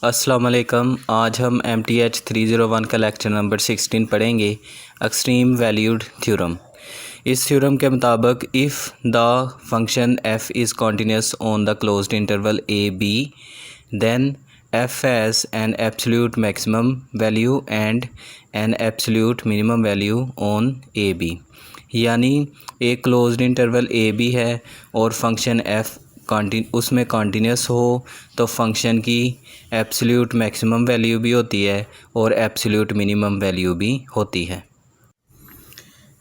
अस्सलाम वालेकुम। आज हम MTH 301 का लेक्चर नंबर 16 पढ़ेंगे, एक्सट्रीम वैल्यूड थ्योरम। इस थ्योरम के मुताबिक if the function f is continuous on the closed interval a b then f has an absolute maximum value and an absolute minimum value on a b। यानी एक closed interval a b है और function f उसमें continuous हो तो function की absolute maximum value भी होती है और एब्सोल्यूट मिनिमम वैल्यू भी होती है।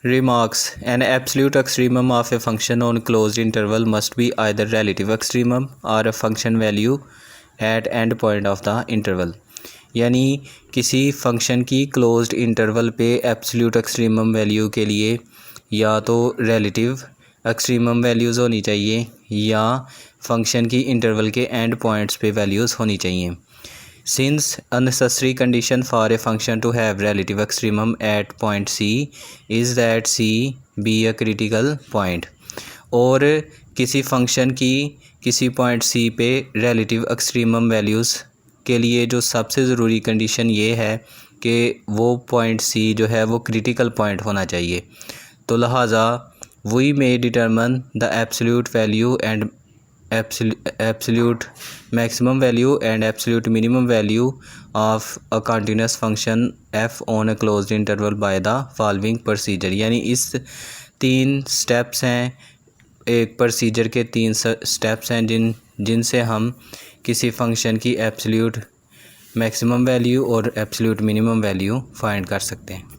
Remarks: An absolute extremum of a function on closed interval must be either relative extremum or a function value at end point of the interval। यानी किसी function की क्लोज्ड इंटरवल पे absolute extremum value के लिए या तो relative extremum values होनी चाहिए या फंक्शन की इंटरवल के एंड पॉइंट्स पे वैल्यूज़ होनी चाहिए। Since a necessary condition for a function to have relative extremum at point C is that C be a critical point। और किसी फंक्शन की किसी पॉइंट C पे relative extremum values के लिए जो सबसे ज़रूरी कंडीशन ये है कि वो पॉइंट C जो है वो क्रिटिकल पॉइंट होना चाहिए। तो लिहाजा we may determine the absolute value and absolute maximum value and absolute minimum value of a continuous function f on a closed interval by the following procedure। यानी इस तीन स्टेप्स हैं, एक प्रोसीजर के तीन स्टेप्स हैं जिनसे हम किसी फंक्शन की एब्सोल्यूट मैक्सिमम वैल्यू और एब्सोल्यूट मिनिमम वैल्यू फाइंड कर सकते हैं।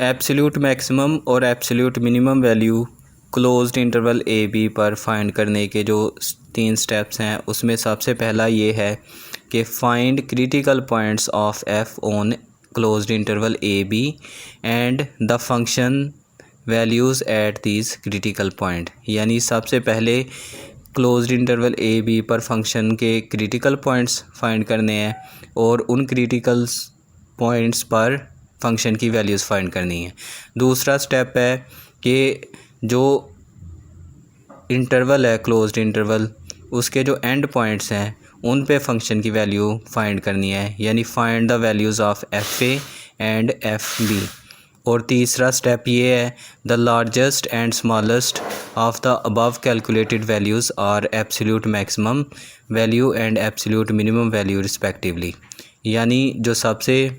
एब्सोल्यूट मैक्सिमम और absolute minimum value closed interval a b पर फाइंड करने के जो तीन स्टेप्स हैं उसमें सबसे पहला ये है कि find critical points of f on closed interval a b and the function values at these critical point. यानी सबसे पहले क्लोज्ड इंटरवल ए बी पर फंक्शन के क्रिटिकल पॉइंट्स फाइंड करने हैं और उन क्रिटिकल पॉइंट्स पर फंक्शन की वैल्यूज़ फाइंड करनी है। दूसरा स्टेप है कि जो इंटरवल है क्लोज्ड इंटरवल उसके जो एंड पॉइंट्स हैं उन पे फंक्शन की वैल्यू फाइंड करनी है, यानी find the values of f a and f b. और तीसरा स्टेप ये है the largest and smallest of the above calculated values are absolute maximum value and absolute minimum value respectively. यानी जो सबसे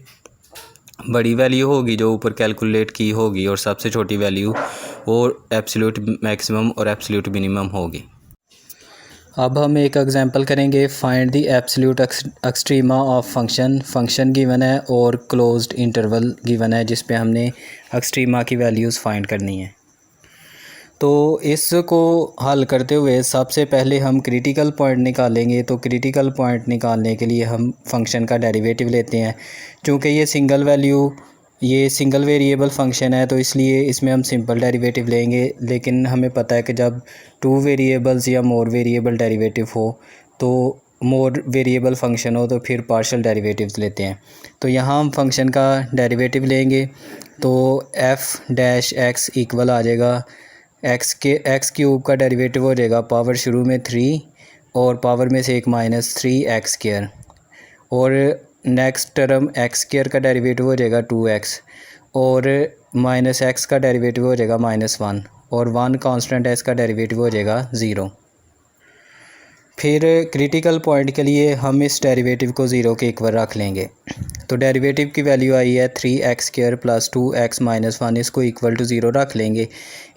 बड़ी वैल्यू होगी जो ऊपर कैलकुलेट की होगी और सबसे छोटी वैल्यू वो एब्सोल्यूट मैक्सिमम और एब्सोल्यूट मिनिमम होगी। अब हम एक एग्जांपल करेंगे। Find the absolute extrema of function given है और क्लोज्ड इंटरवल गिवन है जिस पे हमने एक्सट्रीमा की वैल्यूज़ फाइंड करनी है। तो इसको हल करते हुए सबसे पहले हम क्रिटिकल पॉइंट निकालेंगे। तो क्रिटिकल पॉइंट निकालने के लिए हम फंक्शन का डेरिवेटिव लेते हैं। चूँकि ये सिंगल वेरिएबल फंक्शन है तो इसलिए इसमें हम सिंपल डेरिवेटिव लेंगे, लेकिन हमें पता है कि जब टू वेरिएबल्स या मोर वेरिएबल डेरिवेटिव हो तो मोर वेरिएबल फंक्शन हो तो फिर पार्शियल डेरिवेटिव्स लेते हैं। तो यहाँ हम फंक्शन का डेरिवेटिव लेंगे तो f डैश x इक्वल आ जाएगा एक्स क्यूब का डेरिवेटिव हो जाएगा पावर शुरू में 3 और पावर में से एक -3x², और नेक्स्ट टर्म x² का डेरिवेटिव हो जाएगा 2x और -x का डेरिवेटिव हो जाएगा -1 और 1 कांस्टेंट है, इसका डेरिवेटिव हो जाएगा 0। फिर क्रिटिकल पॉइंट के लिए हम इस डेरिवेटिव को 0 के इक्वल रख लेंगे। तो डेरिवेटिव की वैल्यू आई है 3x² + 2x - 1, इसको इक्वल टू 0 रख लेंगे।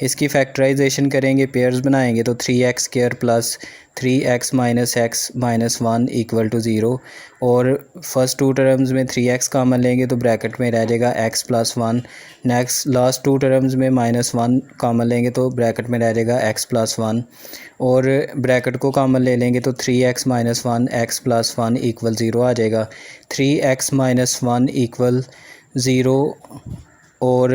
इसकी फैक्टराइजेशन करेंगे, पेयर्स बनाएंगे तो 3x² + 3x - x - 1 equal to 0, और फर्स्ट टू टर्म्स में 3x कॉमन लेंगे तो ब्रैकेट में रह जाएगा x + 1। Next last two terms में -1 कॉमन लेंगे तो ब्रैकेट में रह जाएगा x + 1, और ब्रैकेट को कॉमन ले लेंगे तो 3x - 1 x + 1 इक्वल 0 आ जाएगा। 3x - 1 इक्वल 0 और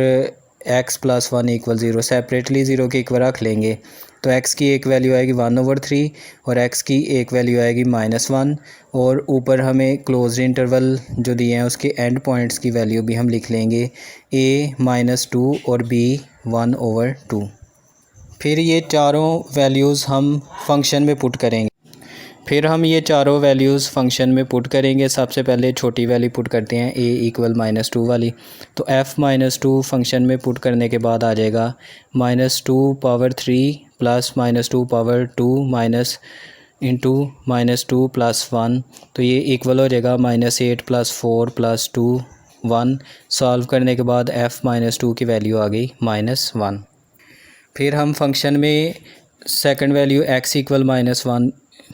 x + 1 इक्वल 0 सेपरेटली 0 के इक्वल रख लेंगे तो x की एक वैल्यू आएगी 1/3 और x की एक वैल्यू आएगी -1, और ऊपर हमें क्लोज्ड इंटरवल जो दिए हैं उसके एंड पॉइंट्स की वैल्यू भी हम लिख लेंगे a -2 और b 1/2। फिर ये चारों वैल्यूज़ हम फंक्शन में पुट करेंगे। फिर हम ये चारों वैल्यूज़ फंक्शन में पुट करेंगे। सबसे पहले छोटी वैल्यू पुट करते हैं a इक्वल -2 वाली। तो f-2 फंक्शन में पुट करने के बाद आ जाएगा -2 power 3 plus -2 power 2 minus into -2 plus 1। तो ये इक्वल हो जाएगा -8 प्लस 4 प्लस 2 1। सॉल्व करने के बाद f-2 की वैल्यू आ गई -1। फिर हम फंक्शन में second value x equal -1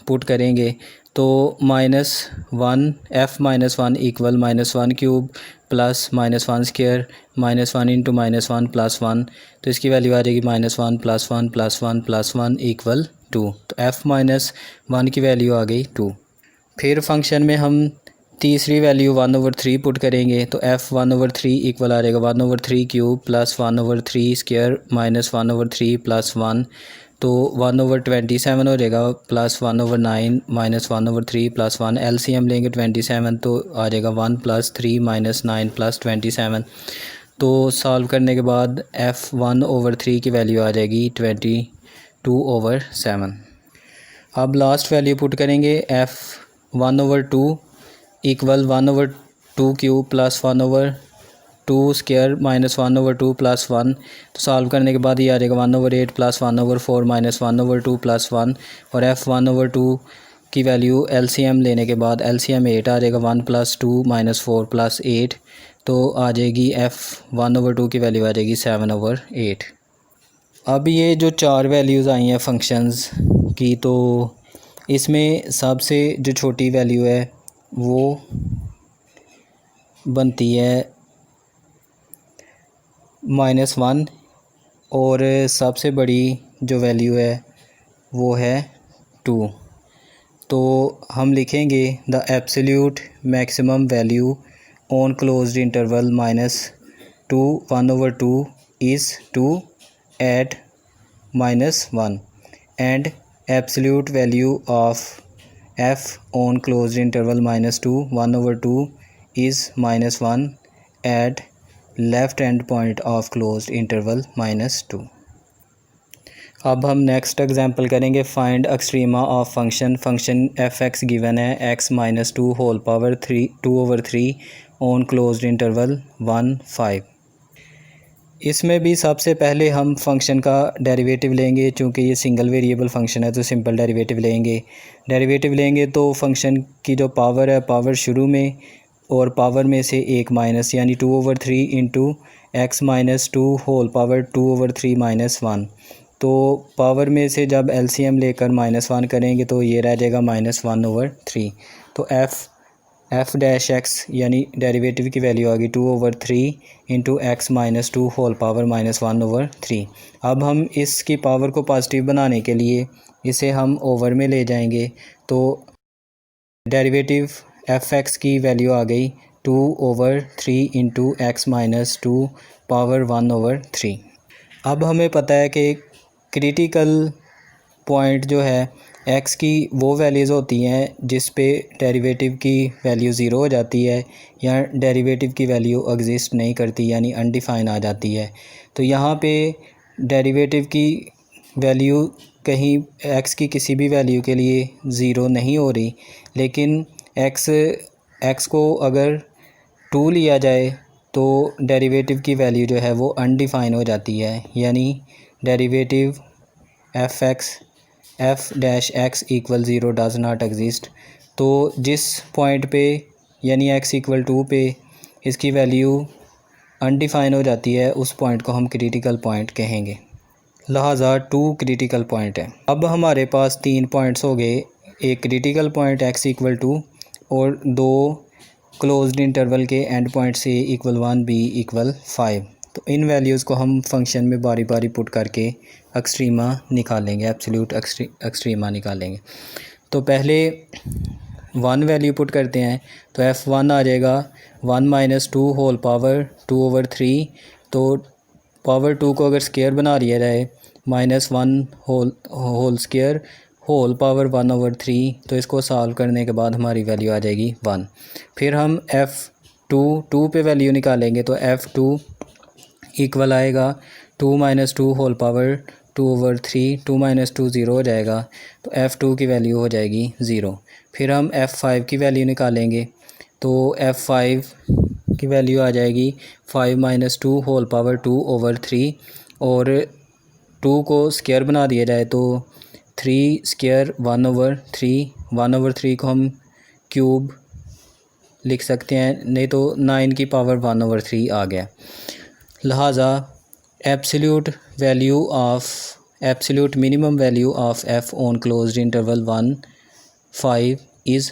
put करेंगे। तो -1 f-1 equal -1 cube plus -1 square -1 into -1 plus 1। तो इसकी वैल्यू आ जाएगी -1 प्लस 1 प्लस 1 प्लस 1 इक्वल 2। तो f-1 की वैल्यू आ गई 2। फिर फंक्शन में हम तीसरी वैल्यू 1/3 पुट करेंगे। तो f1/3 इक्वल आ जाएगा 1/3 cube plus 1/3 square minus 1/3 plus 1। तो 1/27 हो जाएगा प्लस 1/9 माइनस 1/3 प्लस 1। एलसीएम लेंगे 27 तो आ जाएगा 1 प्लस 3 माइनस 9 प्लस 27। तो सॉल्व करने के बाद f1/3 की वैल्यू आ जाएगी 22/7। अब लास्ट वैल्यू पुट करेंगे f1/2 equal 1/2 cube plus 1/2 square minus 1/2 plus 1। तो सॉल्व करने के बाद ये आ जाएगा 1/8 प्लस 1/4 माइनस 1/2 प्लस 1। और f1/2 की वैल्यू एलसीएम लेने के बाद एलसीएम 8 आ जाएगा 1 प्लस 2 माइनस 4 प्लस 8। तो आ जाएगी f1/2 की वैल्यू आ जाएगी 7/8। अब ये जो चार वैल्यूज़ आई हैं फंक्शंस की, तो इसमें सबसे जो छोटी वैल्यू है वो बनती है -1 और सबसे बड़ी जो वैल्यू है वो है 2। तो हम लिखेंगे the absolute maximum value on closed interval -2 1/2 is 2 at -1 and absolute value of f on closed interval -2 1/2 is -1 at left end point of closed interval -2। अब हम नेक्स्ट एग्जांपल करेंगे find extrema of function f(x) given है x -2 whole power 2/3 on closed interval 1 5। इसमें भी सबसे पहले हम function का डेरिवेटिव लेंगे। चूँकि ये सिंगल वेरिएबल फंक्शन है तो सिंपल डेरिवेटिव लेंगे तो फंक्शन की जो पावर है, पावर शुरू में और पावर में से एक माइनस, यानी 2/3 इंटू x -2 होल पावर 2/3 -1। तो पावर में से जब एलसीएम लेकर -1 करेंगे तो ये रह जाएगा -1/3। तो f' यानी डेरिवेटिव की वैल्यू आ गई 2/3 इंटू x -2 होल पावर -1/3। अब हम इसकी पावर को पॉजिटिव बनाने के लिए इसे हम ओवर में ले जाएंगे। तो डेरिवेटिव f(x) की वैल्यू आ गई 2/3 इंटू x -2 पावर 1/3। अब हमें पता है कि क्रिटिकल पॉइंट जो है x की वो वैल्यूज़ होती हैं जिस पे डेरिवेटिव की वैल्यू ज़ीरो हो जाती है या डेरिवेटिव की वैल्यू एग्जिस्ट नहीं करती, यानी अनडिफाइन आ जाती है। तो यहाँ पे डेरिवेटिव की वैल्यू कहीं x की किसी भी वैल्यू के लिए ज़ीरो नहीं हो रही, लेकिन x को अगर 2 लिया जाए तो डेरिवेटिव की वैल्यू जो है वो अनडिफाइन हो जाती है, यानी derivative f(x) equal 0 does not exist. तो जिस पॉइंट पे यानी x इक्वल 2 पे इसकी वैल्यू अनडिफाइन हो जाती है उस पॉइंट को हम क्रिटिकल पॉइंट कहेंगे। लिहाजा 2 क्रिटिकल पॉइंट है। अब हमारे पास 3 पॉइंट्स हो गए, एक क्रिटिकल पॉइंट x इक्वल 2 और 2 क्लोज्ड इंटरवल के and point a equal 1 b equal 5। तो इन वैल्यूज़ को हम फंक्शन में बारी बारी पुट करके एक्सट्रीमा निकालेंगे, एब्सोल्यूट एक्सट्रीमा निकालेंगे। तो पहले 1 वैल्यू पुट करते हैं। तो f1 आ जाएगा 1 -2 होल पावर 2/3। तो पावर 2 को अगर स्क्वायर बना लिया जाए -1 होल स्क्वायर होल पावर 1/3, तो इसको सॉल्व करने के बाद हमारी वैल्यू आ जाएगी 1। फिर हम f2 पे वैल्यू निकालेंगे। तो f2 इक्वल आएगा 2 -2 होल पावर 2/3, 2 - 2 0 हो जाएगा, तो f2 की वैल्यू हो जाएगी 0। फिर हम f5 की वैल्यू निकालेंगे, तो f5 की वैल्यू आ जाएगी 5 - 2 होल पावर 2/3, और 2 को स्क्वायर बना दिया जाए तो 3 स्क्वायर 1/3, 1/3 को हम क्यूब लिख सकते हैं, नहीं तो 9 की पावर 1/3 आ गया। लिहाजा absolute minimum value of f on closed interval 1 5 is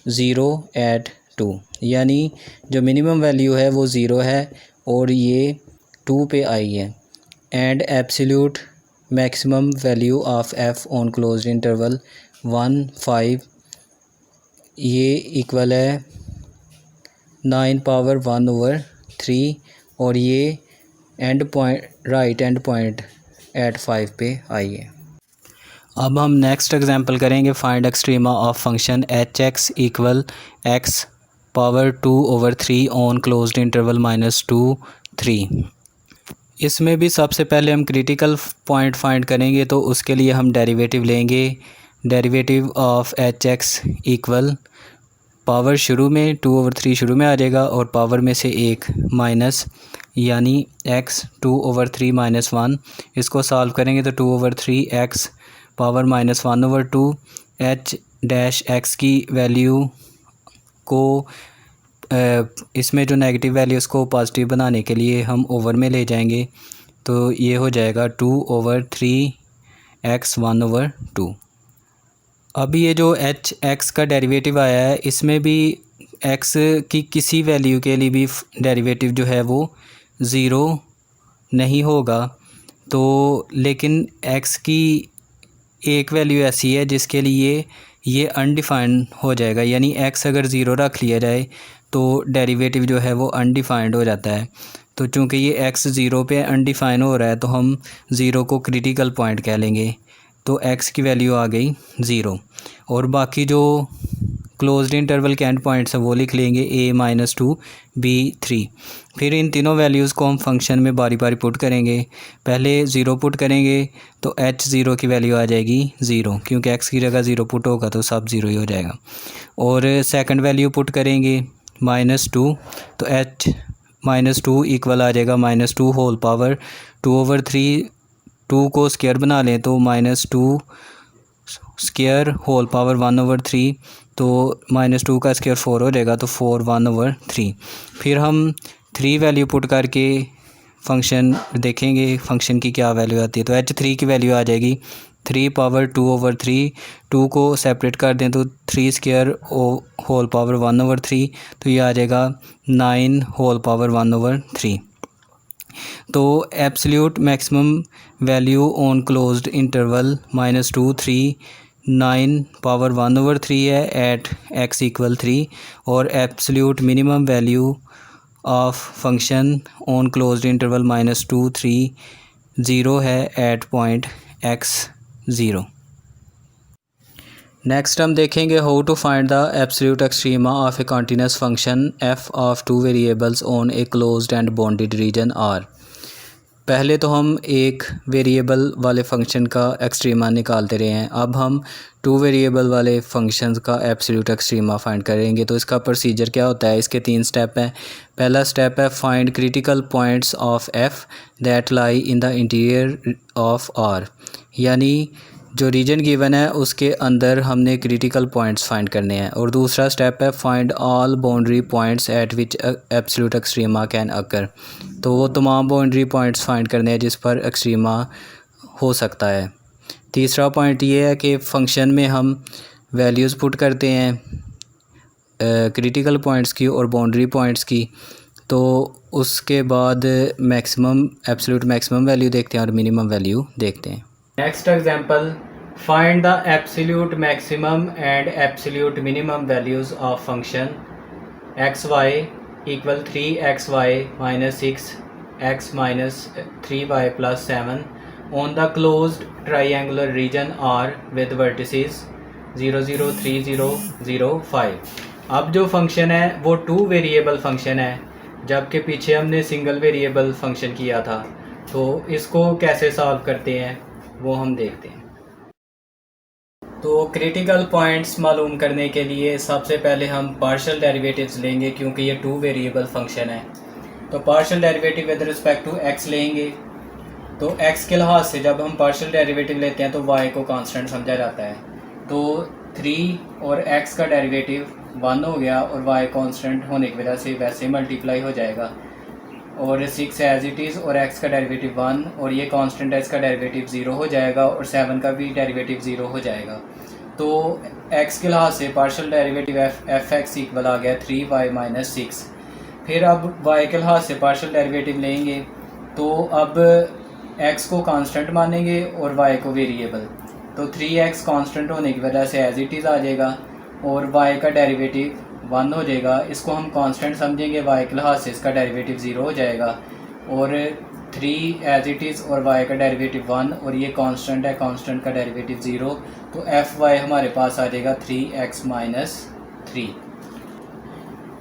0 at 2, यानी जो मिनिमम वैल्यू है वो 0 है और ये 2 पे आई है। And absolute maximum value of f on closed interval 1 5 ये इक्वल है 9 पावर 1/3, और ये राइट एंड पॉइंट एट 5 पे आई है। अब हम नेक्स्ट एग्जांपल करेंगे, find extrema of function h(x) equal x power 2/3 on closed interval -2 3। इसमें भी सबसे पहले हम क्रिटिकल पॉइंट फाइंड करेंगे, तो उसके लिए हम डेरिवेटिव लेंगे। Derivative of h(x) equal power शुरू में 2/3 शुरू में आ जाएगा और पावर में से एक माइनस, यानी x 2/3 - 1। इसको सॉल्व करेंगे तो 2/3 x पावर -1/2 h' की वैल्यू को इसमें जो नेगेटिव वैल्यू उसको पॉजिटिव बनाने के लिए हम ओवर में ले जाएंगे, तो ये हो जाएगा 2/3 x 1/2। अब ये जो h(x) का डेरिवेटिव आया है, इसमें भी x की किसी वैल्यू के लिए भी डेरिवेटिव जो है वो 0 नहीं होगा, तो लेकिन x की एक वैल्यू ऐसी है जिसके लिए ये अनडिफाइंड हो जाएगा, यानी x अगर 0 रख लिया जाए तो डेरिवेटिव जो है वो अनडिफाइंड हो जाता है। तो चूँकि ये x 0 पे अनडिफाइन हो रहा है, तो हम 0 को क्रिटिकल पॉइंट कह लेंगे, तो x की वैल्यू आ गई 0। और बाकी जो क्लोज्ड इंटरवल के एंड पॉइंट्स हैं वो लिख लेंगे a - 2 b 3। फिर इन तीनों वैल्यूज़ को हम फंक्शन में बारी बारी पुट करेंगे। पहले 0 पुट करेंगे तो h0 की वैल्यू आ जाएगी 0, क्योंकि x की जगह 0 पुट होगा तो सब 0 ही हो जाएगा। और सेकंड वैल्यू पुट करेंगे -2, तो h - 2 इक्वल आ जाएगा -2 होल पावर 2/3। 2 को स्क्वायर बना लें तो -2 स्क्वायर होल पावर 1/3, तो -2 का स्क्वायर 4 हो जाएगा, तो 4 1/3। फिर हम 3 वैल्यू पुट करके फंक्शन देखेंगे फंक्शन की क्या वैल्यू आती है, तो h3 की वैल्यू आ जाएगी 3 पावर 2/3। 2 को सेपरेट कर दें तो 3 स्क्वायर होल पावर 1/3, तो ये आ जाएगा 9 होल पावर 1/3। तो absolute maximum value on closed interval -2 3 9 power 1/3 है एट x इक्वल 3, और absolute minimum value of function on closed interval -2 3 0 है एट पॉइंट x 0। नेक्स्ट हम देखेंगे how to find the absolute extrema of a continuous function f of 2 variables on a closed and bounded region R। पहले तो हम एक variable वाले function का extrema निकालते रहे हैं, अब हम 2 वेरिएबल वाले फंक्शंस का एब्सोल्यूट एक्सट्रीमा फाइंड करेंगे। तो इसका प्रोसीजर क्या होता है, इसके 3 स्टेप हैं। पहला स्टेप है find critical points of f that lie in the interior of R, यानी जो रीजन गिवन है उसके अंदर हमने क्रिटिकल पॉइंट्स फाइंड करने हैं। और दूसरा स्टेप है find all boundary points at which absolute extrema can occur, तो वो तमाम बाउंड्री पॉइंट्स फाइंड करने हैं जिस पर एक्सट्रीमा हो सकता है। तीसरा पॉइंट ये है कि फंक्शन में हम वैल्यूज़ पुट करते हैं क्रिटिकल पॉइंट्स की और बाउंड्री पॉइंट्स की, तो उसके बाद एब्सोल्यूट मैक्सिमम वैल्यू देखते हैं और मिनिमम वैल्यू देखते हैं। Next example, find the absolute maximum and absolute minimum values of function xy equal 3xy - 6 x - 3y + 7 on the closed triangular region R with vertices 0 0 3 0 0 5। अब जो फंक्शन है वो 2 variable function है, जबकि पीछे हमने सिंगल वेरिएबल फंक्शन किया था। तो इसको कैसे सॉल्व करते हैं, वो हम देखते हैं। तो क्रिटिकल पॉइंट्स मालूम करने के लिए सबसे पहले हम पार्शियल डेरिवेटिव्स लेंगे, क्योंकि ये 2 वेरिएबल फंक्शन है। तो partial derivative with respect to x लेंगे। तो x के लिहाज से जब हम पार्शियल डेरिवेटिव लेते हैं तो y को कांस्टेंट समझा जाता है। तो 3 और x का डेरिवेटिव 1 हो गया और y कांस्टेंट होने की वजह से वैसे मल्टीप्लाई हो जाएगा, और 6 एज इट इज़ और x का डेरिवेटिव 1 और ये कांस्टेंट है, इसका डेरिवेटिव 0 हो जाएगा और 7 का भी डेरिवेटिव 0 हो जाएगा। तो x के लिहाज से partial derivative f x equal आ गया 3y माइनस 6। फिर अब y के लिहाज से पार्शियल डेरिवेटिव लेंगे, तो अब x को कांस्टेंट मानेंगे और y को वेरिएबल। तो 3x कांस्टेंट होने की वजह से एज इट इज़ आ जाएगा और y का डेरिवेटिव 1 हो जाएगा। इसको हम कांस्टेंट समझेंगे, y के लिहाज से इसका डेरिवेटिव 0 हो जाएगा और 3 एज इट इज़ और y का डेरिवेटिव 1 और ये कांस्टेंट है, कांस्टेंट का डेरिवेटिव 0। तो fy हमारे पास आ जाएगा 3x माइनस 3।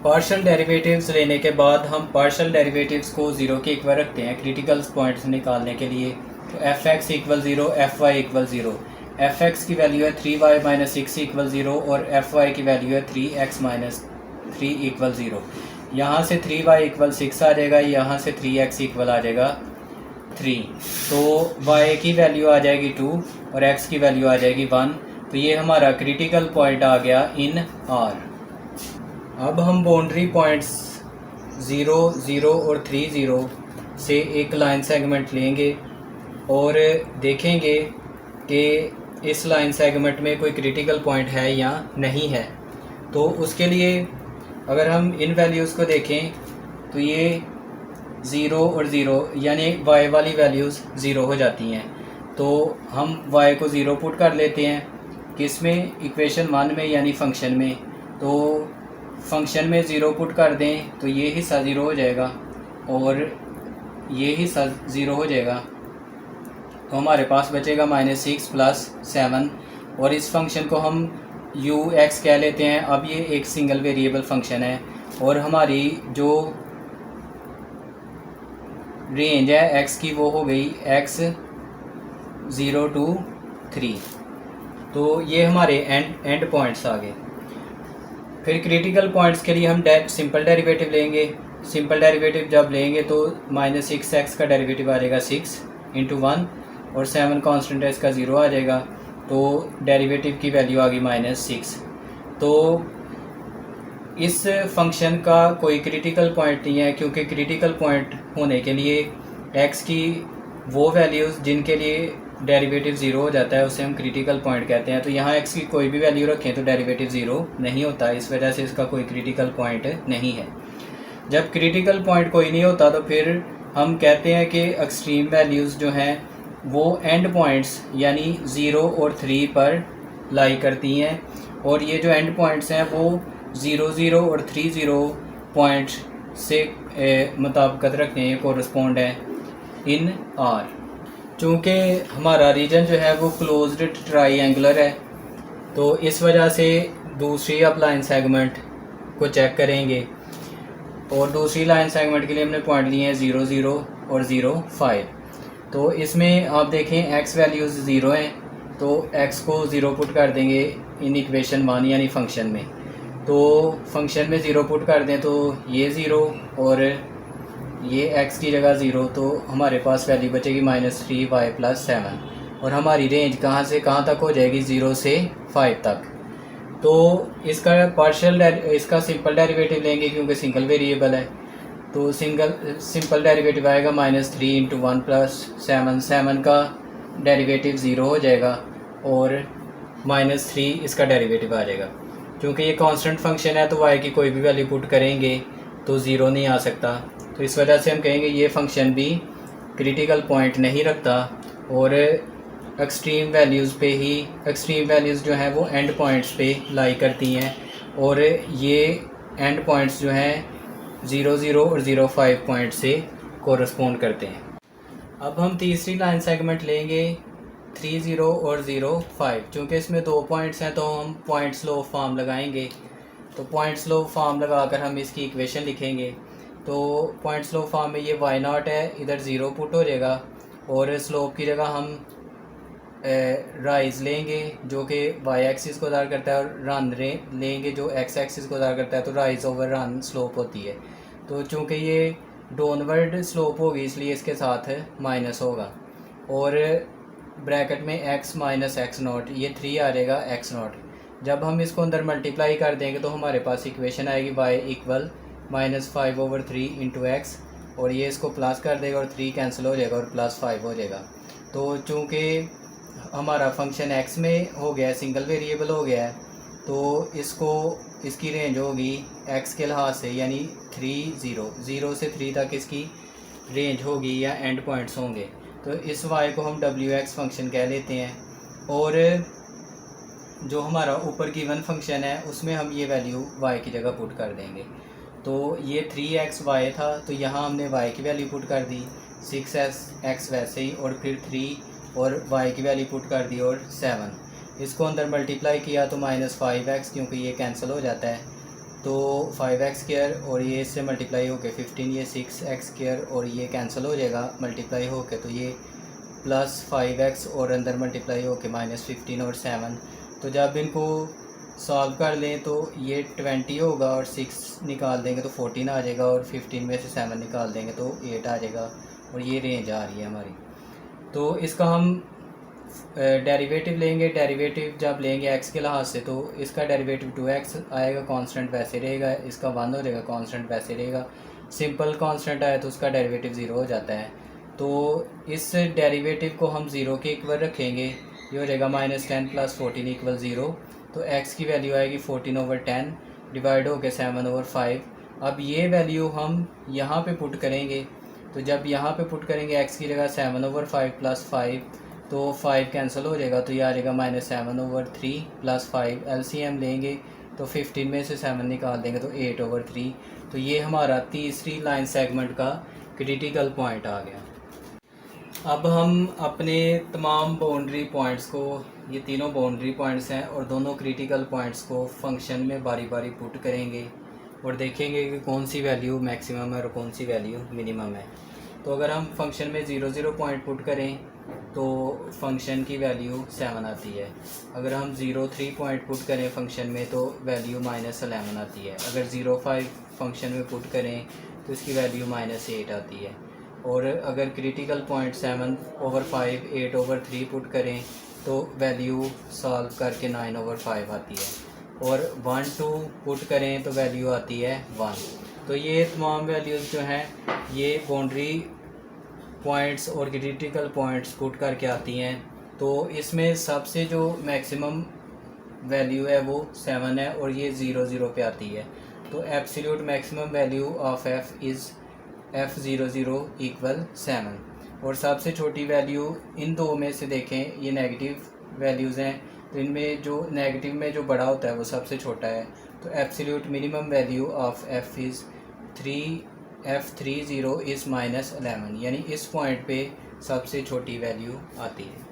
पार्शियल डेरिवेटिव्स लेने के बाद हम पार्शियल डेरिवेटिव्स को 0 के इक्वल रखते हैं क्रिटिकल पॉइंट्स निकालने के लिए। तो f x equal 0, f y equal 0। F x की वैल्यू है 3y माइनस 6 इक्वल 0 और एफ वाई की वैल्यू है 3x माइनस 3 इक्वल 0। यहाँ से 3y इक्वल 6 आ जाएगा, यहाँ से 3x इक्वल आ जाएगा 3। तो y की वैल्यू आ जाएगी 2 और x की वैल्यू आ जाएगी 1। तो ये हमारा क्रिटिकल पॉइंट आ गया इन R। अब हम बाउंड्री पॉइंट्स 0, 0 और 3, 0 से एक लाइन सेगमेंट लेंगे और देखेंगे कि इस लाइन सेगमेंट में कोई क्रिटिकल पॉइंट है या नहीं है। तो उसके लिए अगर हम इन वैल्यूज़ को देखें तो ये 0 और 0 यानी y वाली वैल्यूज़ 0 हो जाती हैं। तो हम y को 0 पुट कर लेते हैं, किस में, इक्वेशन 1 में यानी फंक्शन में। तो फंक्शन में 0 पुट कर दें तो ये हिस्सा 0 हो जाएगा और ये हिस्सा 0 हो जाएगा। तो हमारे पास बचेगा -6 प्लस 7 और इस फंक्शन को हम u(x) कह लेते हैं। अब ये एक सिंगल वेरिएबल फंक्शन है और हमारी जो रेंज है x की वो हो गई x 0 to 3। तो ये हमारे एंड पॉइंट्स आ गए। फिर क्रिटिकल पॉइंट्स के लिए हम सिंपल डेरिवेटिव लेंगे। सिंपल डेरिवेटिव जब लेंगे तो -6x का डेरिवेटिव आ जाएगा 6 इंटू 1 और 7 कांस्टेंट है, इसका 0 आ जाएगा। तो डेरिवेटिव की वैल्यू आ गई -6। तो इस फंक्शन का कोई क्रिटिकल पॉइंट नहीं है, क्योंकि क्रिटिकल पॉइंट होने के लिए x की वो वैल्यूज़ जिनके लिए डेरिवेटिव 0 हो जाता है उसे हम क्रिटिकल पॉइंट कहते हैं। तो यहाँ x की कोई भी वैल्यू रखें तो डेरिवेटिव 0 नहीं होता, इस वजह से इसका कोई क्रिटिकल पॉइंट नहीं है। जब क्रिटिकल पॉइंट कोई नहीं होता तो फिर हम कहते हैं कि एक्सट्रीम वैल्यूज़ जो हैं वो एंड पॉइंट्स यानी 0 और 3 पर लाई करती हैं और ये जो एंड पॉइंट्स हैं वो 0, 0 और 3, 0 पॉइंट से मुताबिकत रखते हैं, कोरस्पॉन्ड है इन R। चूँकि हमारा रीजन जो है वो क्लोज्ड ट्राइएंगुलर है तो इस वजह से दूसरी अब लाइन सेगमेंट को चेक करेंगे और दूसरी लाइन सेगमेंट के लिए हमने पॉइंट लिए हैं 0, 0 और 0, 5। तो इसमें आप देखें x वैल्यूज़ 0 हैं तो x को 0 पुट कर देंगे इन इक्वेशन 1 यानी फंक्शन में। तो फंक्शन में 0 पुट कर दें तो ये 0 और ये x की जगह 0, तो हमारे पास वैल्यू बचेगी -3y प्लस 7 और हमारी रेंज कहाँ से कहाँ तक हो जाएगी, 0 से 5 तक। तो इसका सिंपल डेरिवेटिव लेंगे क्योंकि सिंगल वेरिएबल है। तो सिंपल डेरिवेटिव आएगा -3 इंटू 1 प्लस 7। 7 का डेरिवेटिव 0 हो जाएगा और -3 इसका डेरिवेटिव आ जाएगा। क्योंकि ये कांस्टेंट फंक्शन है तो y की कोई भी वैल्यू पुट करेंगे तो 0 नहीं आ सकता। तो इस वजह से हम कहेंगे ये फंक्शन भी क्रिटिकल पॉइंट नहीं रखता और एक्सट्रीम वैल्यूज़ पे ही, एक्सट्रीम वैल्यूज़ जो हैं वो एंड पॉइंट्स पे लाई करती हैं और ये एंड पॉइंट्स जो हैं 0, 0 और 0, 5 पॉइंट से कोरस्पॉन्ड करते हैं। अब हम तीसरी लाइन सेगमेंट लेंगे 3, 0 और 0, 5। चूँकि इसमें 2 पॉइंट्स हैं तो हम पॉइंट स्लो फॉर्म लगाएंगे। तो पॉइंट स्लो फॉर्म लगाकर हम इसकी इक्वेशन लिखेंगे। तो पॉइंट स्लो फॉर्म में ये y0 है, इधर 0 पुट हो जाएगा और स्लोप की जगह हम राइज लेंगे जो कि वाई एक्सिस को दार करता है, और रन लेंगे जो एक्स एक्सिस को दार करता है, तो राइज ओवर रन स्लोप होती है। तो चूँकि ये डाउनवर्ड स्लोप होगी इसलिए इसके साथ माइनस होगा, और ब्रैकेट में x माइनस एक्स नॉट, ये 3 आ जाएगा x नॉट। जब हम इसको अंदर मल्टीप्लाई कर देंगे तो हमारे पास इक्वेशन आएगी y इक्वल -5/3 इंटू एक्स, और ये इसको प्लस कर देगा और 3 कैंसिल हो जाएगा और +5 हो जाएगा। तो चूँकि हमारा फंक्शन x में हो गया है, सिंगल वेरिएबल हो गया है, तो इसकी रेंज होगी x के लिहाज से, यानी 0 से 3 तक इसकी रेंज होगी या एंड पॉइंट्स होंगे। तो इस y को हम wx फंक्शन कह लेते हैं, और जो हमारा ऊपर गिवन फंक्शन है उसमें हम ये वैल्यू y की जगह पुट कर देंगे। तो ये 3xy था, तो यहाँ हमने y की वैल्यू पुट कर दी, 6x वैसे ही, और फिर 3 और y की वैल्यू पुट कर दी, और 7। इसको अंदर मल्टीप्लाई किया तो -5x, क्योंकि ये कैंसिल हो जाता है, तो 5x² और ये इससे मल्टीप्लाई होके 15, ये 6x² और ये कैंसिल हो जाएगा मल्टीप्लाई होके, तो ये +5x और अंदर मल्टीप्लाई होके -15 और 7। तो जब इनको सॉल्व कर लें तो ये 20 होगा, और 6 निकाल देंगे तो 14 आ जाएगा, और 15 में से 7 निकाल देंगे तो 8 आ जाएगा, और ये रेंज आ रही है हमारी। तो इसका हम डेरिवेटिव लेंगे। डेरिवेटिव जब लेंगे x के लिहाज से तो इसका डेरिवेटिव 2x आएगा, कांस्टेंट वैसे रहेगा, इसका 1 हो जाएगा, कांस्टेंट वैसे रहेगा। सिंपल कांस्टेंट आया तो उसका डेरिवेटिव 0 हो जाता है। तो इस डेरिवेटिव को हम 0 के इक्वल रखेंगे, ये हो जाएगा -10 + 14 = 0। तो x की वैल्यू आएगी 14/10 डिवाइड हो के 7/5। अब ये वैल्यू हम यहाँ पे पुट करेंगे, तो जब यहाँ पे पुट करेंगे x की जगह 7/5 + 5, तो 5 कैंसिल हो जाएगा, तो ये आ जाएगा -7/3 + 5। LCM लेंगे तो 15 में से 7 निकाल देंगे तो 8/3। तो ये हमारा तीसरी लाइन सेगमेंट का क्रिटिकल पॉइंट आ गया। अब हम अपने तमाम बाउंड्री पॉइंट्स को, ये तीनों बाउंड्री पॉइंट्स हैं, और दोनों क्रिटिकल पॉइंट्स को फंक्शन में बारी बारी पुट करेंगे और देखेंगे कि कौन सी वैल्यू मैक्सिमम है और कौन सी वैल्यू मिनिमम है। तो अगर हम फंक्शन में 0 पॉइंट पुट करें तो फंक्शन की वैल्यू 7 आती है। अगर हम 0 पॉइंट पुट करें फंक्शन में तो वैल्यू -11 आती है। अगर 0 फंक्शन में पुट करें तो इसकी वैल्यू -8 आती है। और अगर क्रिटिकल पॉइंट 7/5 8/3 पुट करें तो वैल्यू सॉल्व करके 9/5 आती है। और 1 2 पुट करें तो वैल्यू आती है 1। तो ये तमाम वैल्यूज़ जो हैं ये बाउंड्री पॉइंट्स और क्रिटिकल पॉइंट्स पुट करके आती हैं। तो इसमें सबसे जो मैक्सिमम वैल्यू है वो 7 है, और ये 0 पे आती है। तो absolute maximum value of f is f00 = 7। और सबसे छोटी वैल्यू इन दो में से देखें, ये नेगेटिव वैल्यूज़ हैं, तो इनमें जो नेगेटिव में जो बड़ा होता है वो सबसे छोटा है। तो absolute minimum value of f is f30 is -11, यानी इस पॉइंट पे सबसे छोटी वैल्यू आती है।